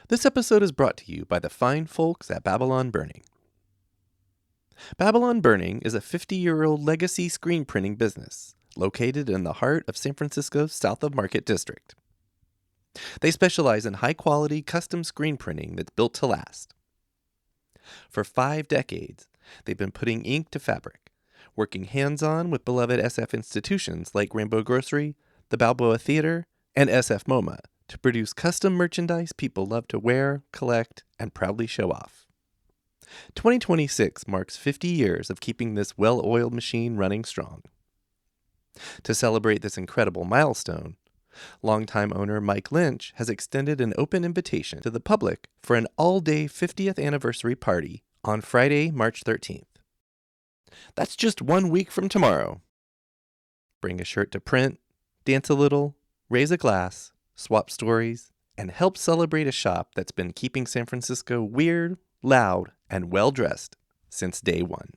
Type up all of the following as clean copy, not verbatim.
This episode is brought to you by the fine folks at Babylon Burning. Babylon Burning is a 50-year-old legacy screen printing business located in the heart of San Francisco's South of Market district. They specialize in high-quality custom screen printing that's built to last. For 5 decades, they've been putting ink to fabric, working hands-on with beloved SF institutions like Rainbow Grocery, the Balboa Theater, and SF MoMA to produce custom merchandise people love to wear, collect, and proudly show off. 2026 marks 50 years of keeping this well-oiled machine running strong. To celebrate this incredible milestone, longtime owner Mike Lynch has extended an open invitation to the public for an all-day 50th anniversary party on Friday, March 13th. That's just 1 week from tomorrow. Bring a shirt to print, dance a little, raise a glass, swap stories, and help celebrate a shop that's been keeping San Francisco weird, loud, and well-dressed since day one.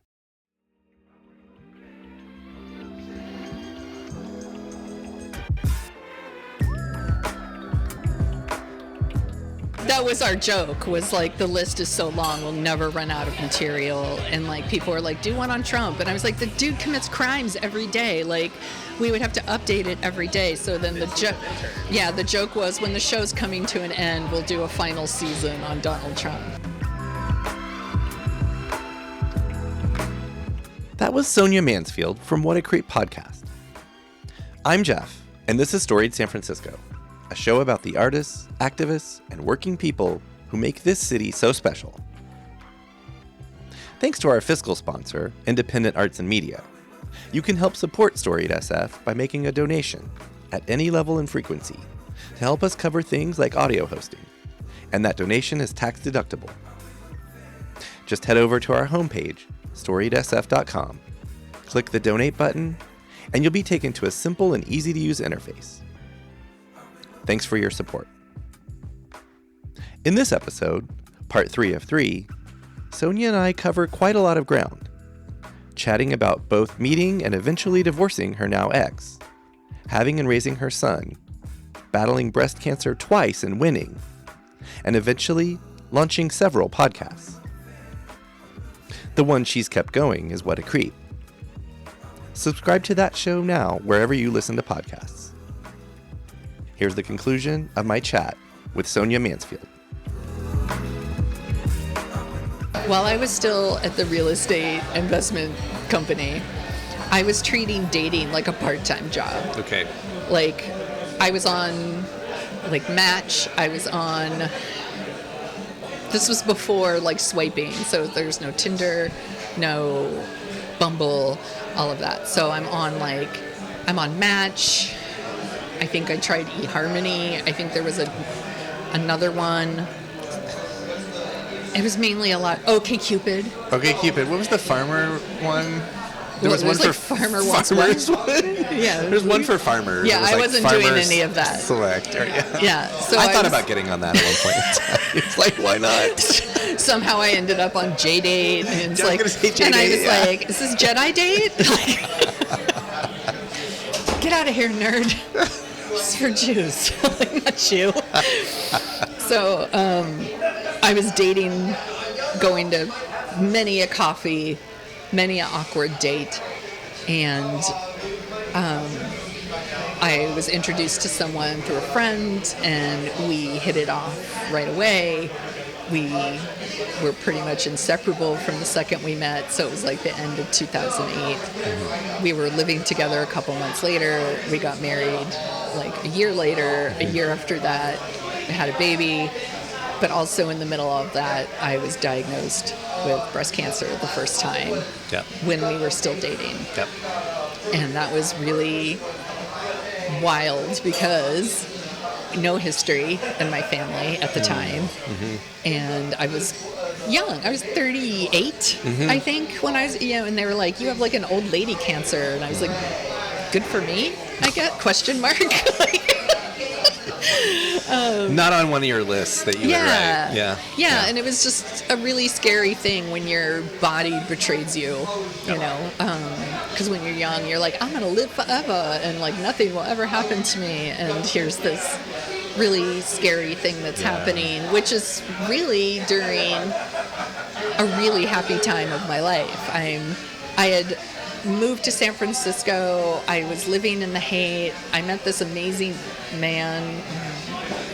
That was our joke, was like, the list is so long, we'll never run out of material. And like, people were like, do one on Trump. And I was like, the dude commits crimes every day. Like, we would have to update it every day. So then the joke was, when the show's coming to an end, we'll do a final season on Donald Trump. That was Sonia Mansfield from What a Creep podcast. I'm Jeff, and this is Storied San Francisco, a show about the artists, activists, and working people who make this city so special. Thanks to our fiscal sponsor, Independent Arts and Media, you can help support Storied SF by making a donation at any level and frequency to help us cover things like audio hosting, and that donation is tax deductible. Just head over to our homepage, storiedsf.com, click the donate button, and you'll be taken to a simple and easy to use interface. Thanks for your support. In this episode, part 3 of 3, Sonia and I cover quite a lot of ground, chatting about both meeting and eventually divorcing her now ex, having and raising her son, battling breast cancer twice and winning, and eventually launching several podcasts. The one she's kept going is What a Creep. Subscribe to that show now wherever you listen to podcasts. Here's the conclusion of my chat with Sonia Mansfield. While I was still at the real estate investment company, I was treating dating like a part-time job. Okay. Like, I was on, like, Match. I was on... This was before, like, swiping, so there's no Tinder, no Bumble, all of that. So I'm on Match. I think I tried eHarmony. I think there was another one. It was mainly a lot. OkCupid. OkCupid. What was the farmer one? There was one for farmer wants one. Yeah. There's one for farmers. Yeah, I wasn't doing any of that. Select. Yeah. So I thought about getting on that at one point in time. It's like, why not? Somehow I ended up on JDate, and it's like, JDate, and I was like, is this Jedi date? Get out of here, nerd. It's for Jews, like, not you. So I was dating, going to many a coffee, many an awkward date, and I was introduced to someone through a friend, and we hit it off right away. We were pretty much inseparable from the second we met, so it was like the end of 2008. Mm-hmm. We were living together a couple months later. We got married like a year later. A year after that, I had a baby. But also in the middle of that, I was diagnosed with breast cancer the first time when we were still dating. Yep. And that was really wild because no history in my family at the time. Mm-hmm. And I was young. I was 38, I think, when I was, and they were like, you have like an old lady cancer. And I was like, good for me, I get, question mark. Not on one of your lists that you would write. Yeah, and it was just a really scary thing when your body betrays you, you know, because when you're young, you're like, I'm going to live forever, and like nothing will ever happen to me, and here's this really scary thing that's happening, which is really during a really happy time of my life. I had moved to San Francisco. I was living in the Haight. I met this amazing man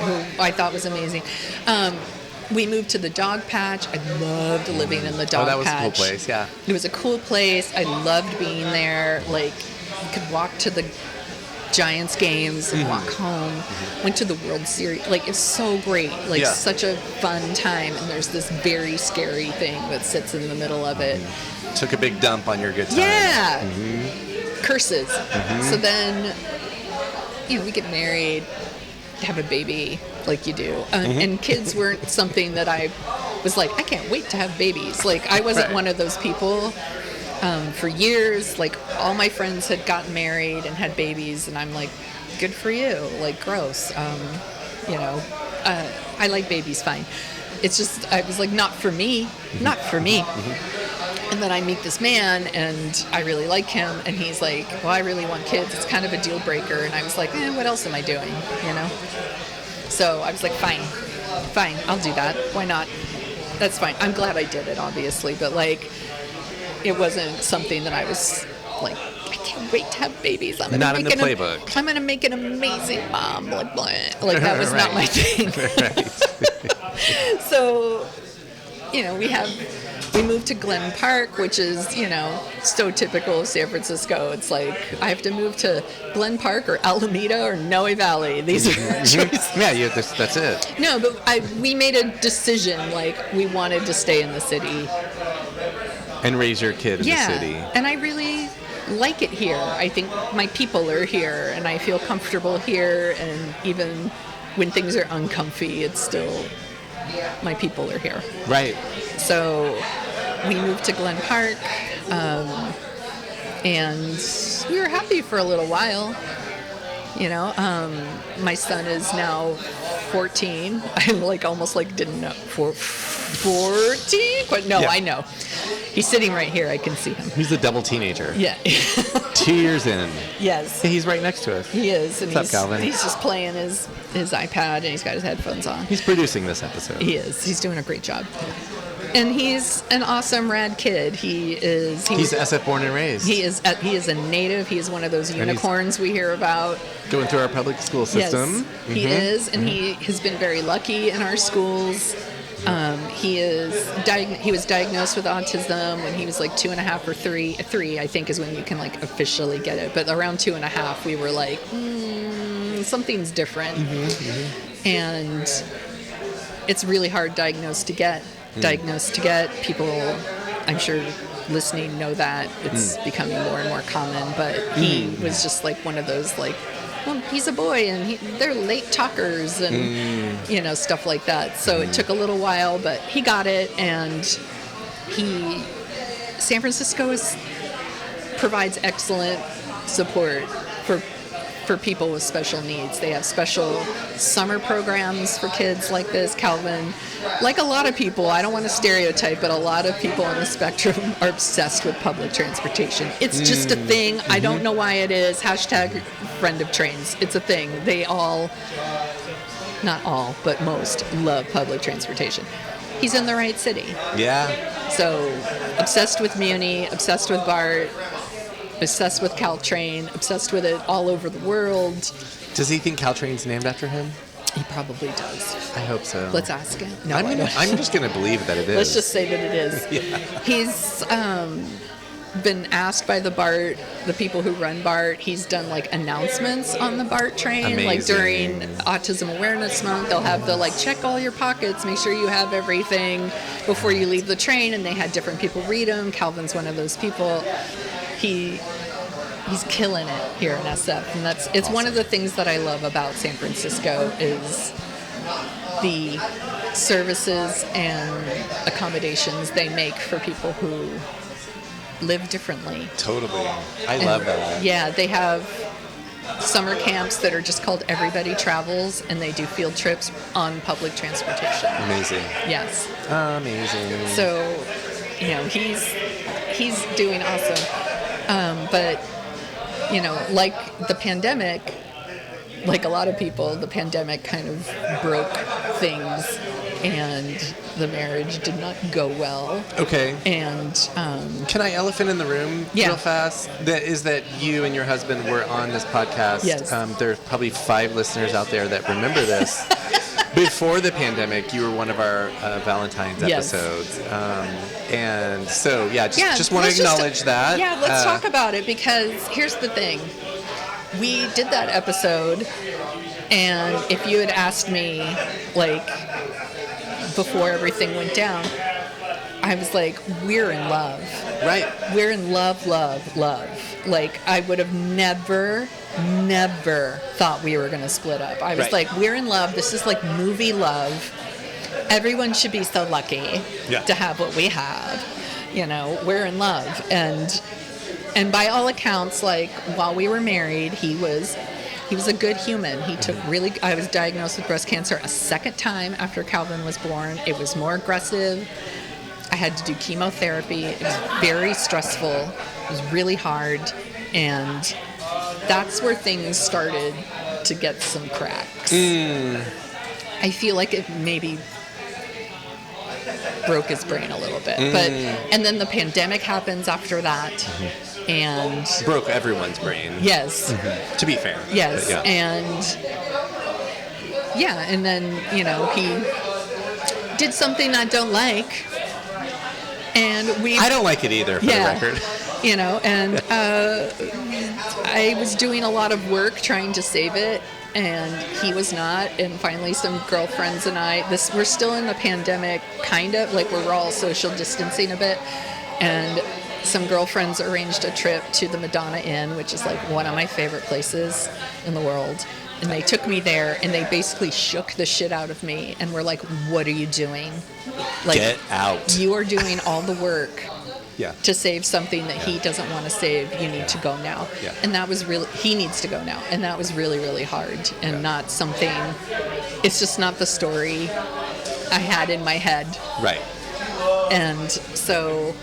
who I thought was amazing. We moved to the Dogpatch. I loved living in the Dogpatch. Oh, that was a cool place, yeah. It was a cool place. I loved being there. Like, you could walk to the Giants games and walk home. Went to the World Series. Like, it's so great. Like, such a fun time. And there's this very scary thing that sits in the middle of it. Took a big dump on your good time. Yeah. Curses. So then, we get married, have a baby like you do. And kids weren't something that I was like, I can't wait to have babies. Like, I wasn't one of those people. For years, like, all my friends had gotten married and had babies, and I'm like, good for you. Like, gross. I like babies fine. It's just, I was like, not for me. Not for me. And then I meet this man, and I really like him, and he's like, well, I really want kids. It's kind of a deal breaker. And I was like, what else am I doing, So I was like, fine, I'll do that. Why not? That's fine. I'm glad I did it, obviously, but, like, it wasn't something that I was like, I can't wait to have babies. I'm not in the playbook. I'm going to make an amazing mom. Like that was not my thing. So, we moved to Glen Park, which is, so typical of San Francisco. It's like, I have to move to Glen Park or Alameda or Noe Valley. These are choices. Yeah, that's it. No, but we made a decision, like, we wanted to stay in the city. And raise your kid in the city. And I really like it here. I think my people are here, and I feel comfortable here, and even when things are uncomfy, it's still, my people are here. Right. So we moved to Glen Park, and we were happy for a little while. My son is now 14. I almost didn't know. 14? But no, yeah. I know. He's sitting right here. I can see him. He's a double teenager. Yeah. 2 years in. Yes. Hey, he's right next to us. He is. And What's up, Calvin? He's just playing his iPad, and he's got his headphones on. He's producing this episode. He is. He's doing a great job. And he's an awesome, rad kid. He's SF born and raised. He is a native. He is one of those unicorns we hear about. Going through our public school system. Yes, he is, and he has been very lucky in our schools. He was diagnosed with autism when he was like 2.5 or 3. 3, I think, is when you can officially get it. But around 2.5, we were like, something's different. And it's really hard diagnosed to get. People, I'm sure listening, know that it's becoming more and more common. But he was just one of those well, he's a boy, and they're late talkers, and stuff like that. So it took a little while, but he got it, and San Francisco provides excellent support for people with special needs. They have special summer programs for kids like this. Calvin, like a lot of people, I don't want to stereotype, but a lot of people on the spectrum are obsessed with public transportation. It's just a thing. I don't know why it is. # friend of trains. It's a thing. They all, not all, but most, love public transportation. He's in the right city. Yeah. So, obsessed with Muni, obsessed with BART, obsessed with Caltrain, obsessed with it all over the world. Does he think Caltrain's named after him? He probably does. I hope so. Let's ask him. No, I'm just going to believe that it is. Let's just say that it is. Yeah. He's been asked by the people who run BART. He's done announcements on the BART train. Amazing. During Autism Awareness Month, they'll have the check all your pockets, make sure you have everything before you leave the train, and they had different people read them. Calvin's one of those people. He's killing it here in SF, and it's awesome. One of the things that I love about San Francisco is the services and accommodations they make for people who live differently. Totally. I love that. Yeah, they have summer camps that are just called Everybody Travels, and they do field trips on public transportation. Amazing. Yes. Amazing. So, he's doing awesome. But, like the pandemic, like a lot of people, the pandemic kind of broke things, and the marriage did not go well. Okay. And Can I elephant in the room Yeah. real fast? That is that you and your husband were on this podcast. Yes. There's probably 5 listeners out there that remember this. Before the pandemic, you were one of our Valentine's Yes. episodes. And so, just want to let's acknowledge that. Yeah, let's talk about it, because here's the thing. We did that episode, and if you had asked me, like, before everything went down, I was like, we're in love. Right. We're in love, love, love. Like, I would have never thought we were going to split up. I was Right. like, we're in love. This is like movie love. Everyone should be so lucky to have what we have. You know, we're in love. And by all accounts, like, while we were married, he was a good human. He took I was diagnosed with breast cancer a second time after Calvin was born. It was more aggressive. I had to do chemotherapy. It was very stressful. It was really hard. And that's where things started to get some cracks. I feel like it maybe broke his brain a little bit. And then the pandemic happens after that. And Broke everyone's brain. yes. To be fair. Yes. But yeah. And then, you know, he did something I don't like. And I don't like it either, for the record. You know, and I was doing a lot of work trying to save it, and he was not. And finally, some girlfriends and we're still in the pandemic, kind of, like we're all social distancing a bit. And some girlfriends arranged a trip to the Madonna Inn, which is like one of my favorite places in the world. And they took me there, and they basically shook the shit out of me and were like, what are you doing? Like, Get out. You are doing all the work Yeah. to save something that he doesn't want to save. You need to go now. Yeah. And that was really, he needs to go now. And that was really, really hard, and not something, it's just not the story I had in my head. Right. And so,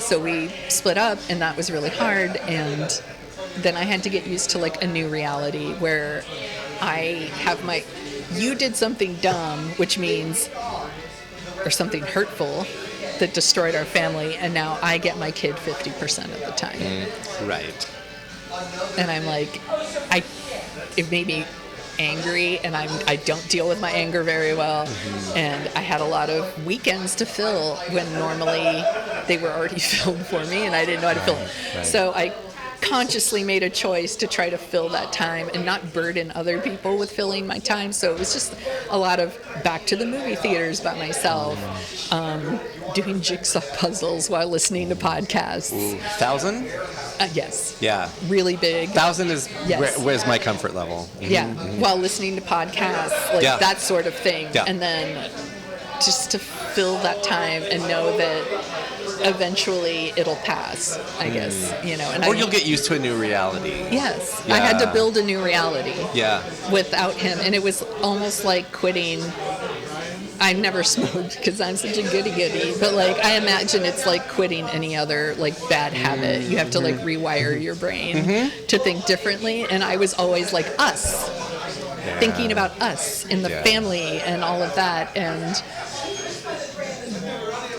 so we split up, and that was really hard. And then I had to get used to like a new reality where I have you did something dumb, which means, or something hurtful that destroyed our family, and now I get my kid 50% of the time. Right. And I'm like, it made me angry, and I don't deal with my anger very well. And I had a lot of weekends to fill when normally they were already filled for me, and I didn't know how to fill them. Right. So I consciously made a choice to try to fill that time and not burden other people with filling my time. So it was just a lot of back to the movie theaters by myself, doing jigsaw puzzles while listening to podcasts. 1,000? Yes. Yeah. Really big. 1,000 is Yes. where's my comfort level. Yeah, while listening to podcasts, like that sort of thing. Yeah. And then just to fill that time and know that eventually it'll pass, I guess, you know. And Or you'll get used to a new reality. Yes, Yeah. I had to build a new reality Yeah. without him, and it was almost like quitting. I've never smoked because I'm such a goody-goody, but like I imagine it's like quitting any other like bad habit. You have to like rewire your brain to think differently, and I was always like us, thinking about us in the family and all of that, and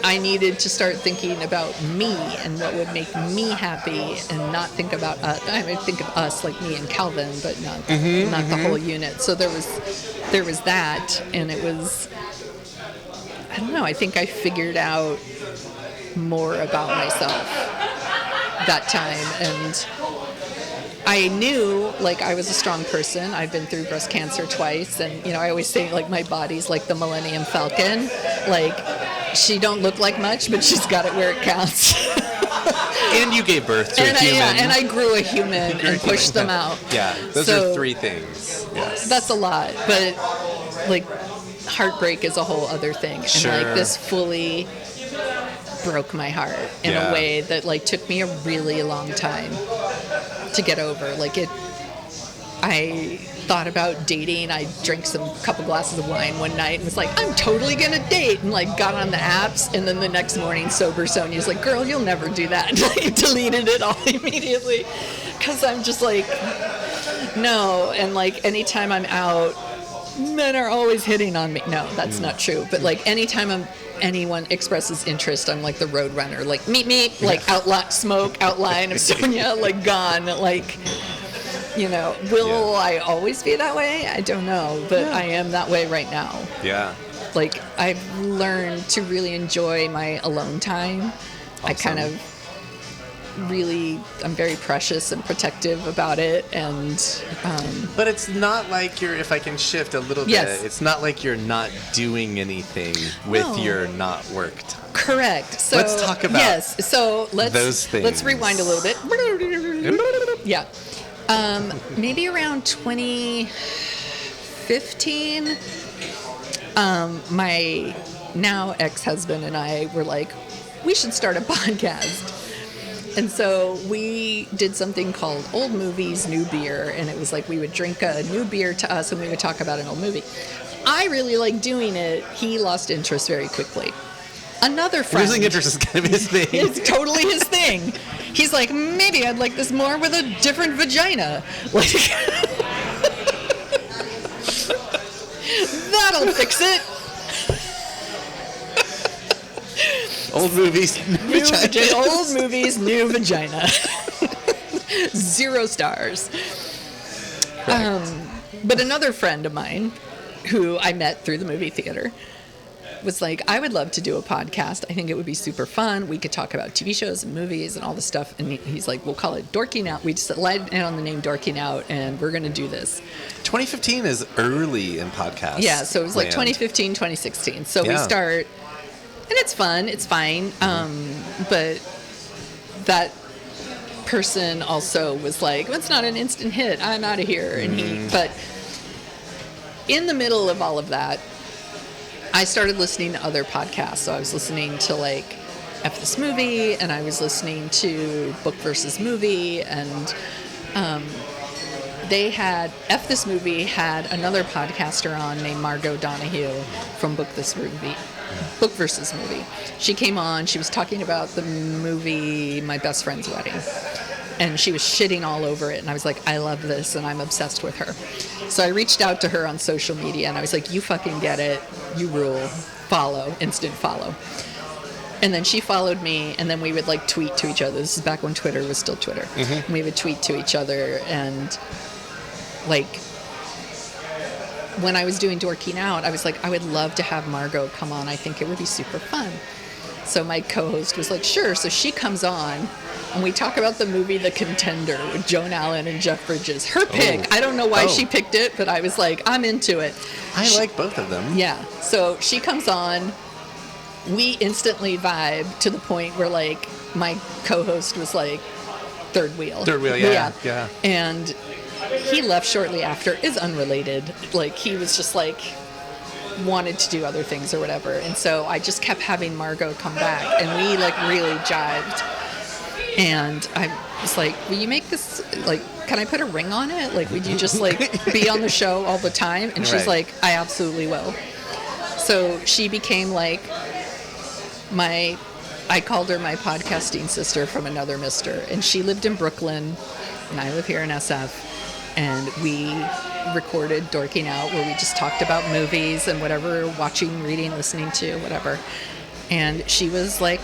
I needed to start thinking about me and what would make me happy, and not think about us. I mean, think of us like me and Calvin, but not the whole unit. So there was that, and it was, I don't know, I think I figured out more about myself that time, and I knew like I was a strong person. I've been through breast cancer twice, and you know, I always say like my body's like the Millennium Falcon. Like, she don't look like much, but she's got it where it counts. And you gave birth to a human. And I grew a human and pushed them out. Yeah, those are 3 things. Yes. That's a lot, but like heartbreak is a whole other thing. Sure. And like this fully broke my heart in a way that like took me a really long time to get over. Like I thought about dating. I drank a couple glasses of wine one night and was like, I'm totally gonna date, and like got on the apps, and then the next morning sober Sonia's like, girl, you'll never do that. And I deleted it all immediately because I'm just like, No, and like anytime I'm out, men are always hitting on me. No, that's not true. But like anytime anyone expresses interest, I'm like the road runner. Like meet, like outline of Sonia, like gone. Like, you know, will I always be that way? I don't know, but I am that way right now. Yeah. Like I've learned to really enjoy my alone time. Awesome. I kind of I'm very precious and protective about it, and But it's not like you're, if I can shift a little bit, it's not like you're not doing anything with your not work time. correct. So Let's talk about so those things. Let's rewind a little bit. Yeah. Maybe around 2015, my now ex-husband and I were like, we should start a podcast. And so we did something called Old Movies, New Beer, and it was like we would drink a new beer to us and we would talk about an old movie. I really liked doing it. He lost interest very quickly. Another friend... Losing interest is kind of his thing. It's totally his thing. He's like, maybe I'd like this more with a different vagina. Like, that'll fix it. Old movies, new vagina. Old movies, new vagina. 0 stars. But another friend of mine, who I met through the movie theater, was like, I would love to do a podcast. I think it would be super fun. We could talk about TV shows and movies and all this stuff. And he's like, we'll call it Dorking Out. We just lied on the name Dorking Out, and we're going to do this. 2015 is early in podcasts. Yeah, so it was like land. 2015, 2016. So we start... And it's fun, it's fine, but that person also was like, well, it's not an instant hit, I'm out of here. And but in the middle of all of that, I started listening to other podcasts. So I was listening to like F This Movie, and I was listening to Book versus Movie, and they had, F This Movie had another podcaster on named Margot Donahue from Book versus Movie. She came on, she was talking about the movie My Best Friend's Wedding, and she was shitting all over it, and I was like, I love this, and I'm obsessed with her. So I reached out to her on social media, and I was like, you fucking get it, you rule, follow, instant follow. And then she followed me, and then we would like tweet to each other. This is back when Twitter was still Twitter. And we would tweet to each other, and like, when I was doing Dorking Out, I was like, I would love to have Margot come on. I think it would be super fun. So my co-host was like, sure. So she comes on, and we talk about the movie The Contender with Joan Allen and Jeff Bridges. Her pick. I don't know why she picked it, but I was like, I'm into it. I like both of them. Yeah. So she comes on. We instantly vibe to the point where, like, my co-host was like, third wheel. Third wheel, yeah. And he left shortly after. Is unrelated. Like, he was just like wanted to do other things or whatever. And so I just kept having Margot come back, and we like really jived. And I was like, will you make this, like, can I put a ring on it? Like, would you just like be on the show all the time? And she's like, I absolutely will. So she became like I called her my podcasting sister from another mister. And she lived in Brooklyn, and I live here in SF. And we recorded Dorking Out, where we just talked about movies and whatever, watching, reading, listening to, whatever. And she was like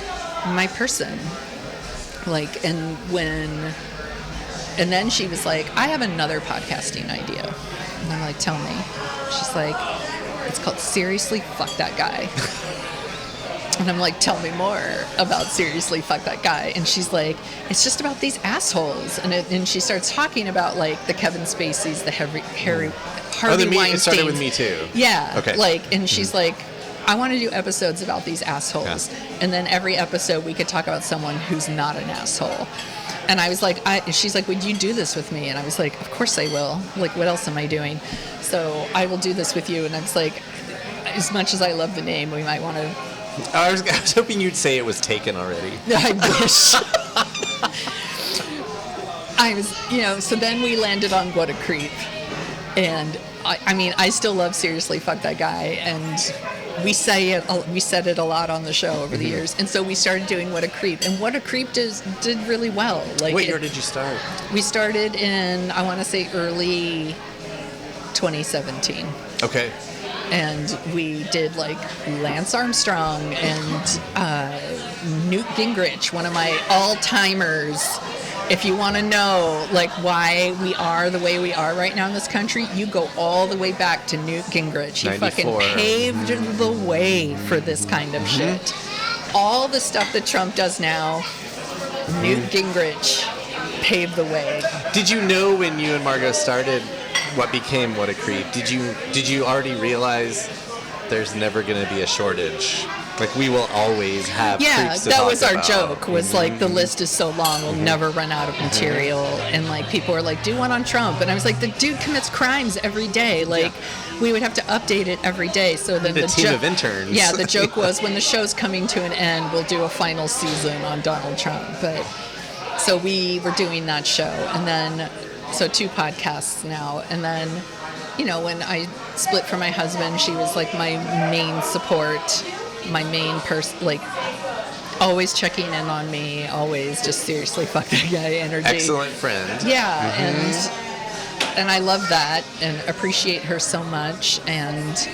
my person. Like, and then she was like, I have another podcasting idea. And I'm like, tell me. She's like, it's called Seriously Fuck That Guy. And I'm like, tell me more about Seriously Fuck That Guy. And she's like, it's just about these assholes. And she starts talking about like the Kevin Spaceys, the Harvey Weinstein. It started with Me Too. Yeah. Okay. Like, and she's like, I want to do episodes about these assholes. Yeah. And then every episode we could talk about someone who's not an asshole. And I was like, she's like, would you do this with me? And I was like, of course I will. Like, what else am I doing? So I will do this with you. And I was like, as much as I love the name, we might want to. I was hoping you'd say it was taken already. I wish. I was, so then we landed on What a Creep. And I mean, I still love Seriously Fuck That Guy. And we say it. We said it a lot on the show over the years, and so we started doing What a Creep, and What a Creep did really well. Like, what year did you start? We started in, I want to say, early 2017. Okay. And we did like Lance Armstrong and Newt Gingrich, one of my all-timers. If you want to know like why we are the way we are right now in this country, you go all the way back to Newt Gingrich. He 94. fucking paved the way for this kind of shit. All the stuff that Trump does now, Newt Gingrich paved the way. Did you know when you and Margot started what became What a Creep? Did you already realize there's never going to be a shortage? Like, we will always have creeps to that talk was our about. joke, was like, the list is so long, we'll never run out of material. And like, people were like, do one on Trump. And I was like, the dude commits crimes every day. Like, we would have to update it every day. So then the team of interns. Yeah, the joke was, when the show's coming to an end, we'll do a final season on Donald Trump. But so we were doing that show, and then so 2 podcasts now. And then, you know, when I split from my husband, she was like my main support, my main person, like always checking in on me, always just seriously fuck that guy energy. Excellent friend. Yeah, and I love that and appreciate her so much, and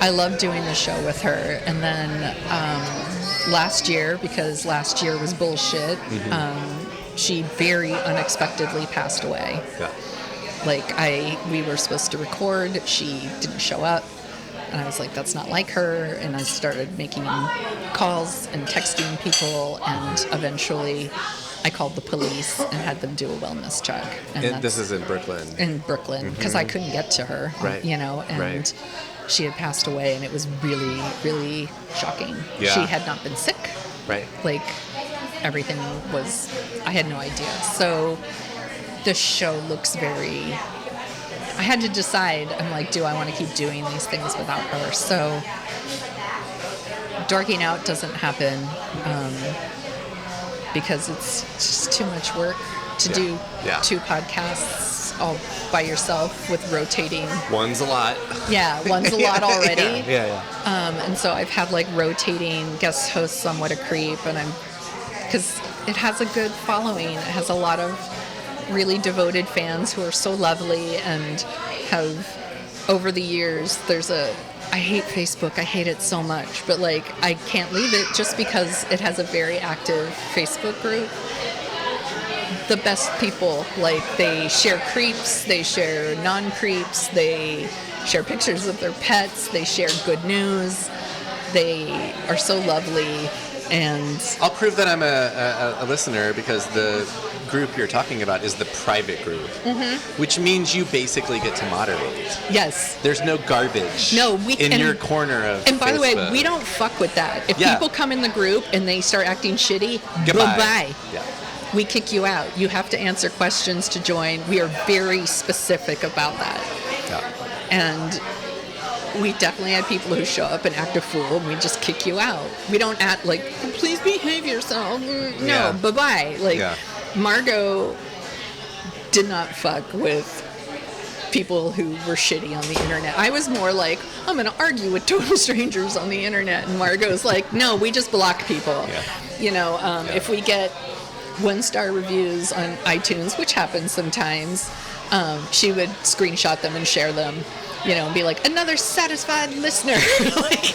I love doing the show with her. And then last year, because last year was bullshit, she very unexpectedly passed away. Yeah. Like, we were supposed to record, she didn't show up, and I was like, that's not like her, and I started making calls and texting people, and eventually I called the police and had them do a wellness check. And this is in Brooklyn. In Brooklyn, because I couldn't get to her, Right. you know, and she had passed away, and it was really, really shocking. Yeah. She had not been sick. Right. Like, everything was, I had no idea. So the show looks very, I had to decide, I'm like, do I want to keep doing these things without her? So dorking out doesn't happen because it's just too much work to do 2 podcasts all by yourself with rotating. One's a lot. Yeah, one's a lot already. Yeah. And so I've had like rotating guest hosts on What a Creep, and because it has a good following. It has a lot of really devoted fans who are so lovely, and have, over the years, I hate Facebook, I hate it so much, but like, I can't leave it just because it has a very active Facebook group. The best people, like, they share creeps, they share non-creeps, they share pictures of their pets, they share good news, they are so lovely. And I'll prove that I'm a listener, because the group you're talking about is the private group, which means you basically get to moderate. yes. There's no garbage in your corner of And by the way, Facebook. we don't fuck with that. If Yeah. people come in the group and they start acting shitty, Goodbye. bye-bye. Yeah. We kick you out. You have to answer questions to join. We are very specific about that. Yeah. And we definitely had people who show up and act a fool, and we just kick you out. We don't act like, please behave yourself. No, Yeah. bye-bye. Like, Yeah. Margot did not fuck with people who were shitty on the internet. I was more like, I'm going to argue with total strangers on the internet. And Margot's like, no, we just block people. Yeah. You know, if we get 1-star reviews on iTunes, which happens sometimes, she would screenshot them and share them, you know, and be like, another satisfied listener. Like,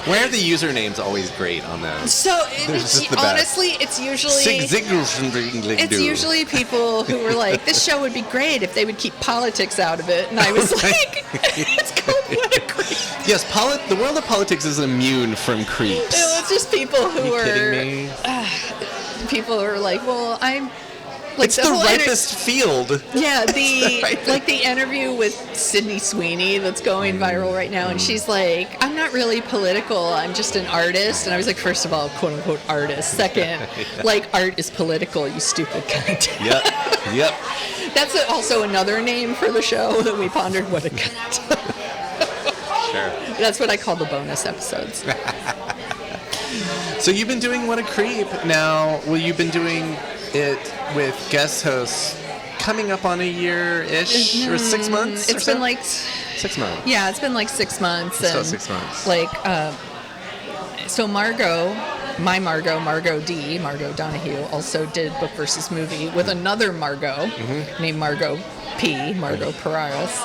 Where are the usernames always great on those? so It's just the best. honestly, it's usually people who were like, this show would be great if they would keep politics out of it. And I was like, it's called What a Creep. Yes, the world of politics is immune from creeps. It was just people who Are you were kidding me? people who were like, well, I'm like, It's the whole ripest field. Yeah, right. like the interview with Sydney Sweeney that's going viral right now, and she's like, I'm not really political, I'm just an artist. And I was like, first of all, quote unquote artist. Second, like, art is political, you stupid cunt. Yep. That's also another name for the show that we pondered. What a cunt. Sure. That's what I call the bonus episodes. So you've been doing What a Creep now. Well, you've been doing it with guest hosts coming up on a year-ish or 6 months. It's been like 6 months. Yeah, it's been like 6 months. It's and about 6 months. Like, so Margot D, Margot Donahue, also did Book versus Movie with another Margot named Margot Pararis.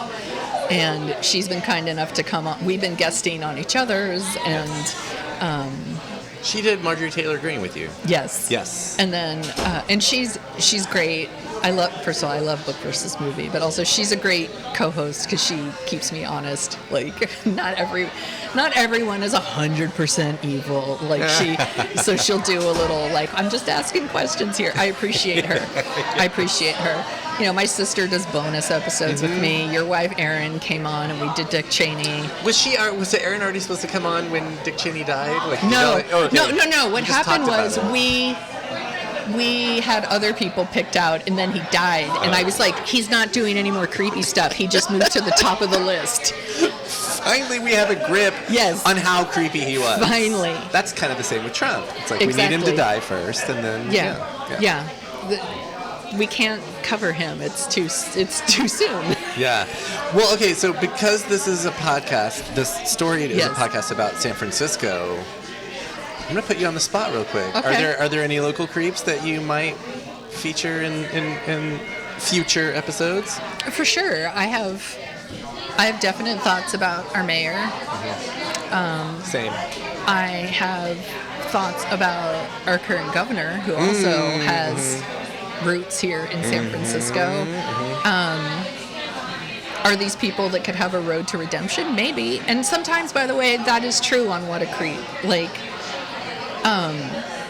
And she's been kind enough to come on. We've been guesting on each other's, and She did Marjorie Taylor Greene with you. yes. Yes. And then, and she's great. First of all, I love Book versus Movie, but also she's a great co-host because she keeps me honest. Like, not everyone is 100% evil. Like so she'll do a little, like, I'm just asking questions here. I appreciate her. You know, my sister does bonus episodes with me. Your wife, Erin, came on and we did Dick Cheney. Was Erin already supposed to come on when Dick Cheney died? Like, No. okay. What happened was we had other people picked out, and then he died. And I was like, he's not doing any more creepy stuff. He just moved to the top of the list. Finally, we have a grip on how creepy he was. Finally. That's kind of the same with Trump. It's like we need him to die first, and then Yeah. We can't cover him. It's too soon. Yeah. Well, okay. So because this is a podcast, this story is a podcast about San Francisco. I'm gonna put you on the spot real quick. Okay. Are there any local creeps that you might feature in future episodes? For sure, I have definite thoughts about our mayor. Same. I have thoughts about our current governor, who also has roots here in San Francisco. Are these people that could have a road to redemption? Maybe. And sometimes, by the way, that is true on What a Creep. Like,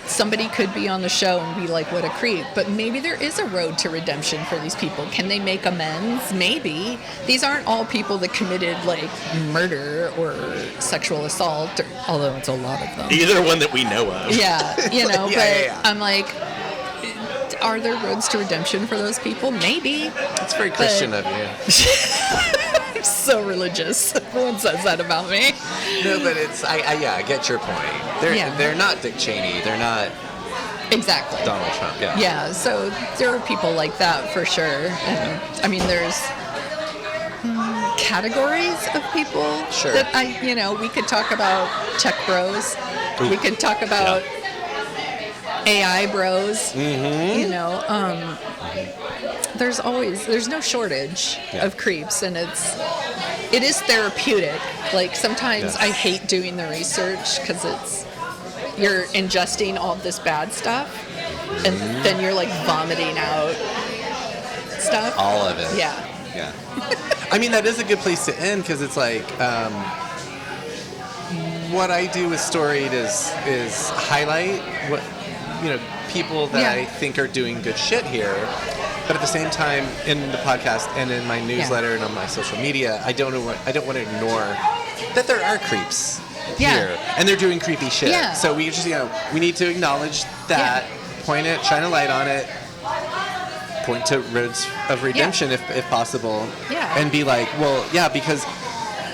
somebody could be on the show and be like, what a creep. But maybe there is a road to redemption for these people. Can they make amends? Maybe. These aren't all people that committed, like, murder or sexual assault, although it's a lot of them. Either one that we know of. Yeah, you know, I'm like, are there roads to redemption for those people? Maybe. That's very Christian of you. I'm so religious. Everyone says that about me. No, but it's I get your point. They're not Dick Cheney. They're not exactly Donald Trump. Yeah. Yeah. So there are people like that for sure. And I mean, there's categories of people that we could talk about tech bros. Ooh. We could talk about AI bros. You know. There's no shortage of creeps, and it is therapeutic. Like, sometimes I hate doing the research because you're ingesting all this bad stuff, and then you're like vomiting out stuff. All of it. Yeah. I mean, that is a good place to end, because it's like what I do with Storied is highlight what people that I think are doing good shit here. But at the same time, in the podcast and in my newsletter and on my social media, I don't want to ignore that there are creeps here, and they're doing creepy shit. Yeah. So we just we need to acknowledge that, point it, shine a light on it, point to roads of redemption if possible, and be like, well, because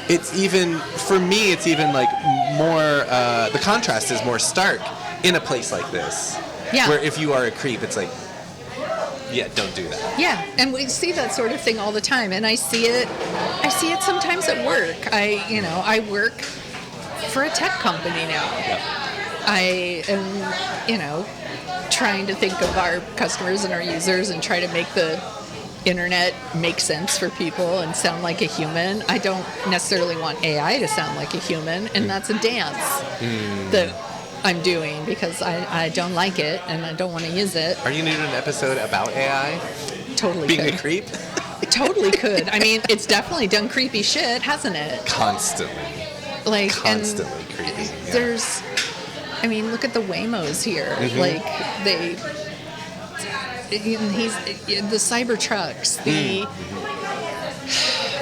it's even for me, it's even like more. The contrast is more stark in a place like this, where if you are a creep, it's like. Yeah, don't do that. Yeah, and we see that sort of thing all the time, and I see it sometimes at work. I work for a tech company now. Yeah. I am, trying to think of our customers and our users and try to make the internet make sense for people and sound like a human. I don't necessarily want AI to sound like a human, and that's a dance that I'm doing because I don't like it and I don't want to use it. Are you going to do an episode about AI? Totally being could. A creep? Totally could. I mean, it's definitely done creepy shit, hasn't it? Constantly. Constantly creepy. Yeah. Look at the Waymos here. Like, he's the Cybertrucks,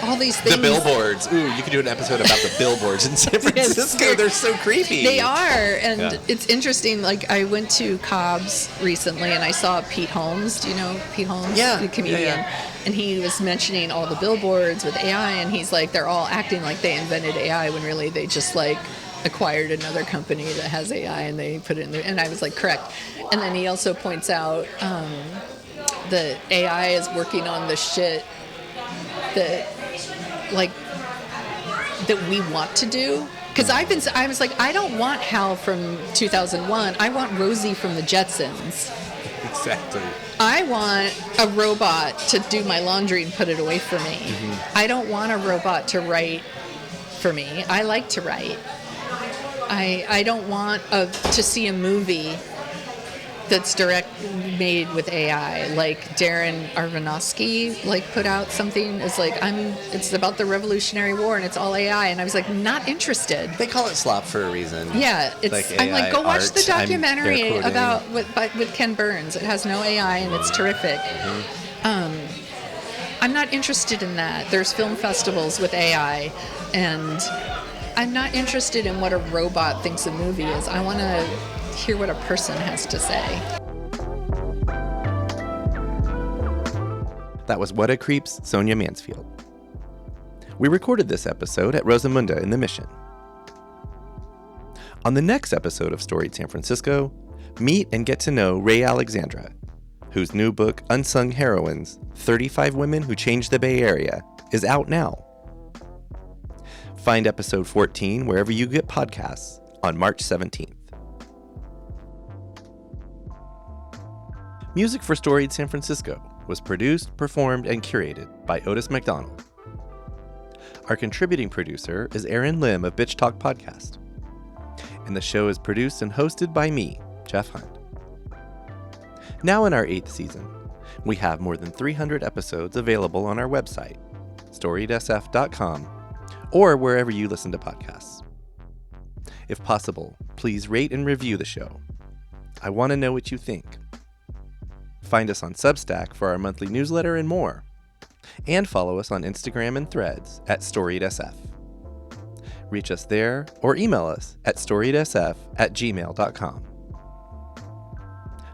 all these things. The billboards. Ooh, you could do an episode about the billboards in San Francisco. They're so creepy. They are, and it's interesting. Like, I went to Cobb's recently, and I saw Pete Holmes. Do you know Pete Holmes? Yeah. The comedian. Yeah. And he was mentioning all the billboards with AI, and he's like, they're all acting like they invented AI when really they just, like, acquired another company that has AI, and they put it in there. And I was like, correct. And then he also points out the AI is working on the shit that, like, that we want to do. Because I was like, I don't want Hal from 2001. I want Rosie from the Jetsons. Exactly. I want a robot to do my laundry and put it away for me. Mm-hmm. I don't want a robot to write for me. I like to write. I don't want to see a movie that's made with AI, like Darren Aronofsky put out something. It's like it's about the Revolutionary War and it's all AI, and I was like, not interested. They call it slop for a reason. Yeah, it's. I'm like, go watch the documentary about with Ken Burns. It has no AI and it's terrific. Mm-hmm. I'm not interested in that. There's film festivals with AI, and I'm not interested in what a robot thinks a movie is. I want to hear what a person has to say. That was What a Creep's Sonia Mansfield. We recorded this episode at Rosamunda in the Mission. On the next episode of Storied San Francisco, meet and get to know Ray Alexandra, whose new book, Unsung Heroines, 35 Women Who Changed the Bay Area, is out now. Find episode 14 wherever you get podcasts on March 17th. Music for Storied San Francisco was produced, performed, and curated by Otis McDonald. Our contributing producer is Aaron Lim of Bitch Talk Podcast. And the show is produced and hosted by me, Jeff Hunt. Now in our 8th season, we have more than 300 episodes available on our website, storiedsf.com, or wherever you listen to podcasts. If possible, please rate and review the show. I want to know what you think. Find us on Substack for our monthly newsletter and more. And follow us on Instagram and Threads at storiedsf. Reach us there or email us at storiedsf@gmail.com.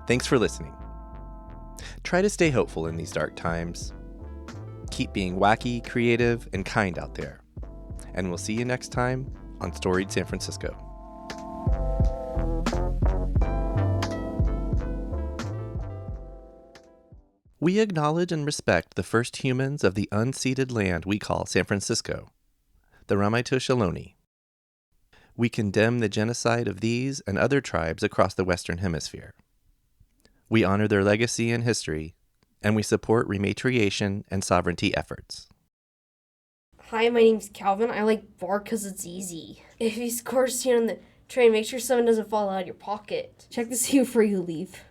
Thanks for listening. Try to stay hopeful in these dark times. Keep being wacky, creative, and kind out there. And we'll see you next time on Storied San Francisco. We acknowledge and respect the first humans of the unceded land we call San Francisco, the Ramaytush Ohlone. We condemn the genocide of these and other tribes across the Western Hemisphere. We honor their legacy and history, and we support rematriation and sovereignty efforts. Hi, my name's Calvin. I like bar because it's easy. If you score on the train, make sure someone doesn't fall out of your pocket. Check to see before you leave.